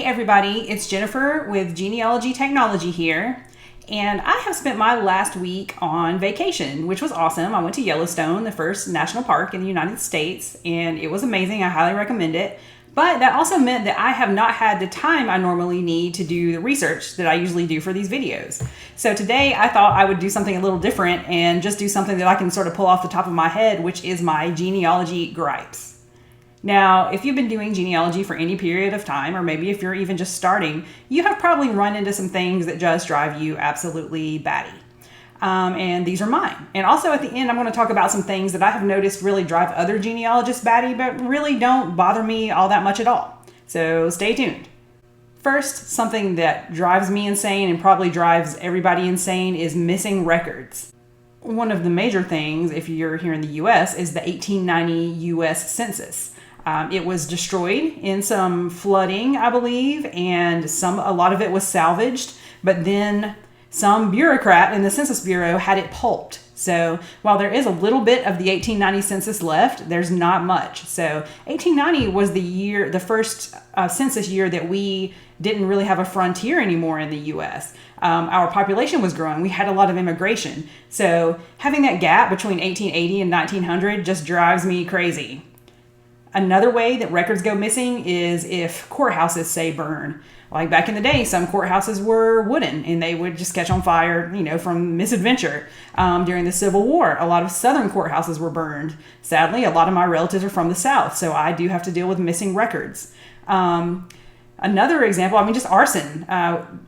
everybody, it's Jennifer with Genealogy Technology here, and I have spent my last week on vacation, which was awesome. I went to Yellowstone, the first national park in the United States, and it was amazing. I highly recommend it. But that also meant that I have not had the time I normally need to do the research that I usually do for these videos. So today I thought I would do something a little different and just do something that I can sort of pull off the top of my head, which is my genealogy gripes. Now, if you've been doing genealogy for any period of time, or maybe if you're even just starting, you have probably run into some things that just drive you absolutely batty. And these are mine. And also at the end, I'm going to talk about some things that I have noticed really drive other genealogists batty, but really don't bother me all that much at all. So stay tuned. First, something that drives me insane and probably drives everybody insane is missing records. One of the major things, if you're here in the U.S., is the 1890 U.S. Census. It was destroyed in some flooding, I believe, and a lot of it was salvaged, but then some bureaucrat in the Census Bureau had it pulped. So while there is a little bit of the 1890 census left, there's not much. So 1890 was the first census year that we didn't really have a frontier anymore in the U.S. Our population was growing. We had a lot of immigration. So having that gap between 1880 and 1900 just drives me crazy. Another way that records go missing is if courthouses, say, burn. Like back in the day, some courthouses were wooden and they would just catch on fire, from misadventure. During the Civil War, a lot of southern courthouses were burned. Sadly, a lot of my relatives are from the South, so I do have to deal with missing records. Another example, just arson.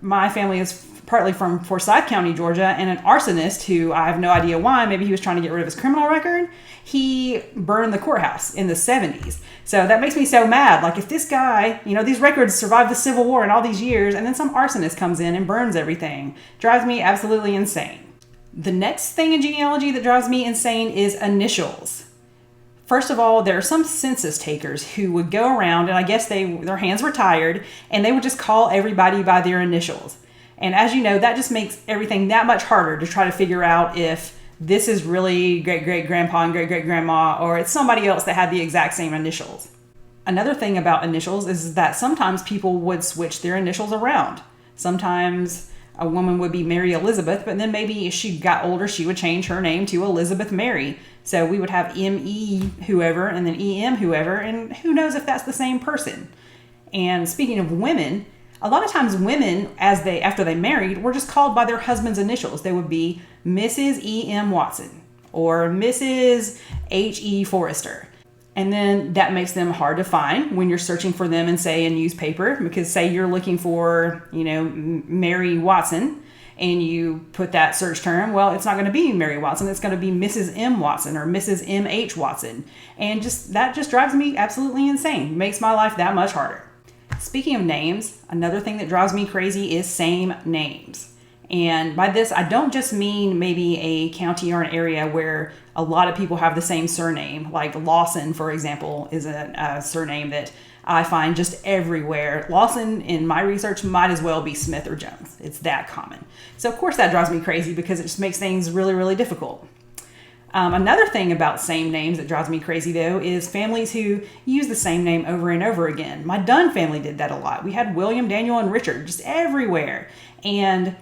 My family is partly from Forsyth County, Georgia, and an arsonist who I have no idea why, maybe he was trying to get rid of his criminal record, he burned the courthouse in the 70s. So that makes me so mad. Like if this guy, these records survived the Civil War and all these years, and then some arsonist comes in and burns everything, drives me absolutely insane. The next thing in genealogy that drives me insane is initials. First of all, there are some census takers who would go around, and I guess their hands were tired, and they would just call everybody by their initials. And as you know, that just makes everything that much harder to try to figure out if this is really great-great-grandpa and great-great-grandma, or it's somebody else that had the exact same initials. Another thing about initials is that sometimes people would switch their initials around. Sometimes a woman would be Mary Elizabeth, but then maybe as she got older, she would change her name to Elizabeth Mary. So we would have M.E. whoever and then E.M. whoever, and who knows if that's the same person. And speaking of women, a lot of times women, after they married, were just called by their husband's initials. They would be Mrs. E.M. Watson or Mrs. H.E. Forrester. And then that makes them hard to find when you're searching for them in, say, a newspaper. Because say you're looking for, Mary Watson, and you put that search term, well, it's not going to be Mary Watson. It's going to be Mrs. M. Watson or Mrs. M.H. Watson. And that just drives me absolutely insane. Makes my life that much harder. Speaking of names, another thing that drives me crazy is same names. And by this, I don't just mean maybe a county or an area where a lot of people have the same surname. Like Lawson, for example, is a surname that I find just everywhere. Lawson, in my research, might as well be Smith or Jones. It's that common. So, of course, that drives me crazy because it just makes things really, really difficult. Another thing about same names that drives me crazy, though, is families who use the same name over and over again. My Dunn family did that a lot. We had William, Daniel, and Richard just everywhere. And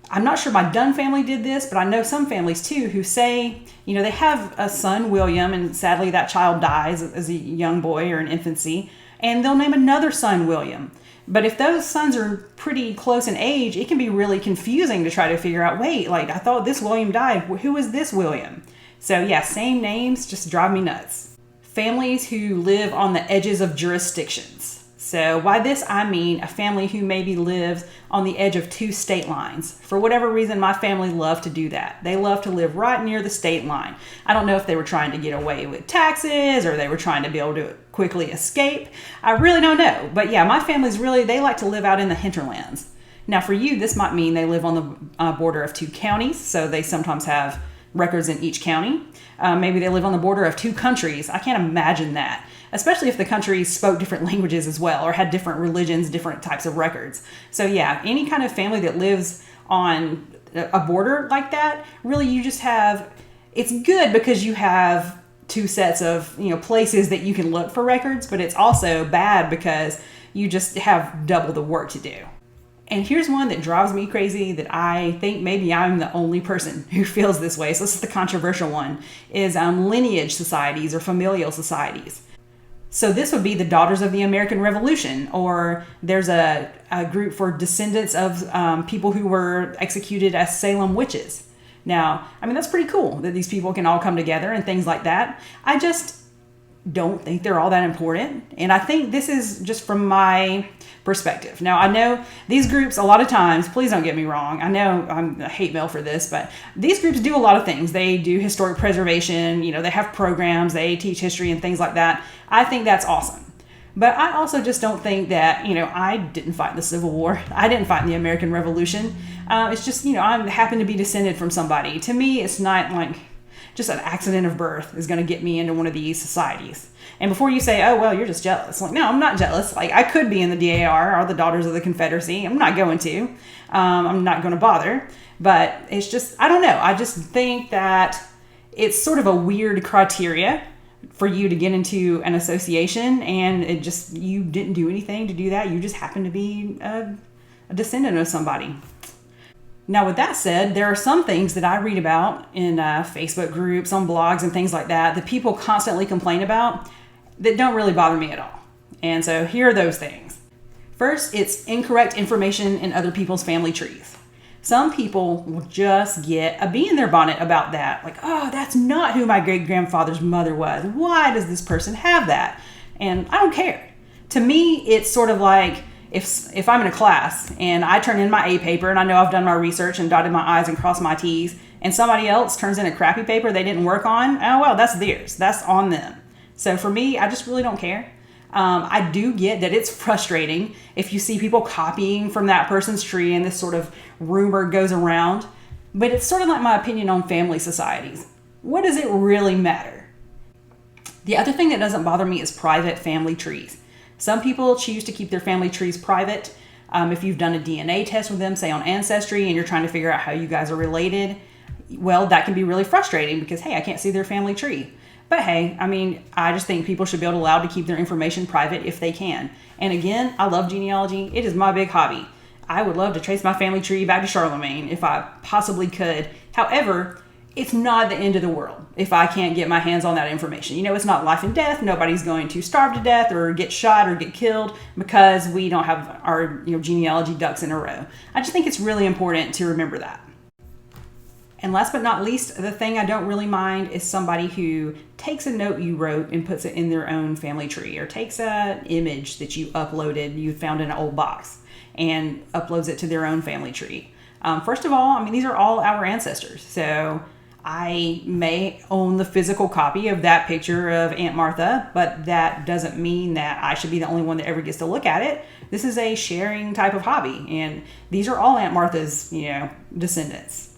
I'm not sure my Dunn family did this, but I know some families, too, who say, they have a son, William, and sadly that child dies as a young boy or in infancy, and they'll name another son William. But if those sons are pretty close in age, it can be really confusing to try to figure out, I thought this William died. Who is this William? So yeah, same names just drive me nuts. Families who live on the edges of jurisdictions. So by this, I mean a family who maybe lives on the edge of two state lines. For whatever reason, my family loved to do that. They love to live right near the state line. I don't know if they were trying to get away with taxes or they were trying to be able to quickly escape. I really don't know. But yeah, my family's they like to live out in the hinterlands. Now for you, this might mean they live on the border of two counties. So they sometimes have records in each county. Maybe they live on the border of two countries. I can't imagine that, especially if the countries spoke different languages as well or had different religions, different types of records. So yeah, any kind of family that lives on a border like that, really you just have, it's good because you have two sets of, places that you can look for records, but it's also bad because you just have double the work to do. And here's one that drives me crazy that I think maybe I'm the only person who feels this way. So this is the controversial one, is lineage societies or familial societies. So this would be the Daughters of the American Revolution, or there's a group for descendants of people who were executed as Salem witches. Now, I mean, that's pretty cool that these people can all come together and things like that. I just don't think they're all that important. And I think this is just from my perspective. Now, I know these groups a lot of times, please don't get me wrong, I know I'm a hate mail for this, but these groups do a lot of things. They do historic preservation, they have programs, they teach history and things like that. I think that's awesome. But I also just don't think that, I didn't fight the Civil War. I didn't fight in the American Revolution. It's just, I happen to be descended from somebody. To me, it's not like just an accident of birth is going to get me into one of these societies. And before you say, oh, well, you're just jealous. Like, no, I'm not jealous. Like, I could be in the DAR or the Daughters of the Confederacy. I'm not going to. I'm not going to bother. But it's just, I don't know. I just think that it's sort of a weird criteria for you to get into an association, and it just, you didn't do anything to do that. You just happen to be a descendant of somebody. Now, with that said, there are some things that I read about in Facebook groups, on blogs and things like that people constantly complain about that don't really bother me at all. And so here are those things. First, it's incorrect information in other people's family trees. Some people will just get a bee in their bonnet about that. Like, oh, that's not who my great-grandfather's mother was. Why does this person have that? And I don't care. To me, it's sort of like, if I'm in a class and I turn in my A paper and I know I've done my research and dotted my I's and crossed my T's, and somebody else turns in a crappy paper they didn't work on, oh, well, that's theirs. That's on them. So for me, I just really don't care. I do get that it's frustrating if you see people copying from that person's tree and this sort of rumor goes around. But it's sort of like my opinion on family societies. What does it really matter? The other thing that doesn't bother me is private family trees. Some people choose to keep their family trees private. If you've done a DNA test with them, say on Ancestry, and you're trying to figure out how you guys are related, well, that can be really frustrating because, hey, I can't see their family tree. But hey, I mean, I just think people should be allowed to keep their information private if they can. And again, I love genealogy. It is my big hobby. I would love to trace my family tree back to Charlemagne if I possibly could. However, it's not the end of the world if I can't get my hands on that information. It's not life and death. Nobody's going to starve to death or get shot or get killed because we don't have our genealogy ducks in a row. I just think it's really important to remember that. And last but not least, the thing I don't really mind is somebody who takes a note you wrote and puts it in their own family tree, or takes an image that you uploaded, you found in an old box, and uploads it to their own family tree. First of all, I mean, these are all our ancestors. So I may own the physical copy of that picture of Aunt Martha, but that doesn't mean that I should be the only one that ever gets to look at it. This is a sharing type of hobby, and these are all Aunt Martha's, descendants.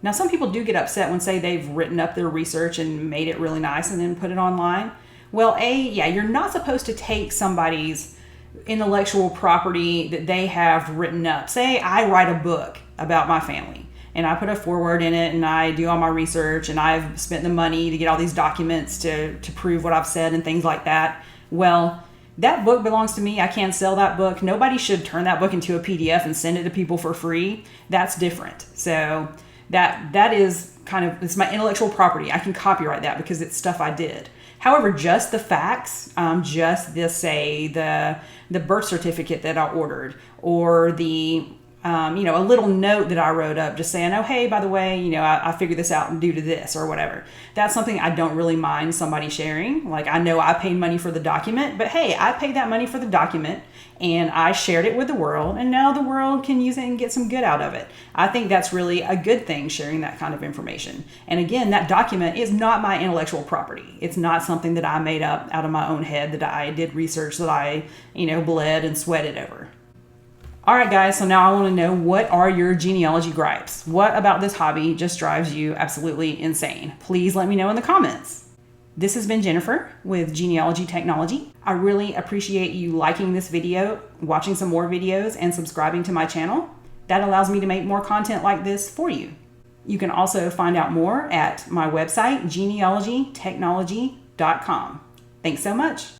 Now, some people do get upset when, say, they've written up their research and made it really nice and then put it online. Well, you're not supposed to take somebody's intellectual property that they have written up. Say I write a book about my family and I put a foreword in it and I do all my research and I've spent the money to get all these documents to prove what I've said and things like that. Well, that book belongs to me. I can't sell that book. Nobody should turn that book into a PDF and send it to people for free. That's different. So that is it's my intellectual property. I can copyright that because it's stuff I did. However, just the facts, just the birth certificate that I ordered, or the a little note that I wrote up just saying, oh, hey, by the way, I figured this out due to this or whatever. That's something I don't really mind somebody sharing. Like, I know I paid money for the document, but hey, I paid that money for the document and I shared it with the world, and now the world can use it and get some good out of it. I think that's really a good thing, sharing that kind of information. And again, that document is not my intellectual property. It's not something that I made up out of my own head, that I did research, that I, bled and sweated over. All right, guys, so now I want to know, what are your genealogy gripes? What about this hobby just drives you absolutely insane? Please let me know in the comments. This has been Jennifer with Genealogy Technology. I really appreciate you liking this video, watching some more videos, and subscribing to my channel. That allows me to make more content like this for you. You can also find out more at my website, genealogytechnology.com. Thanks so much.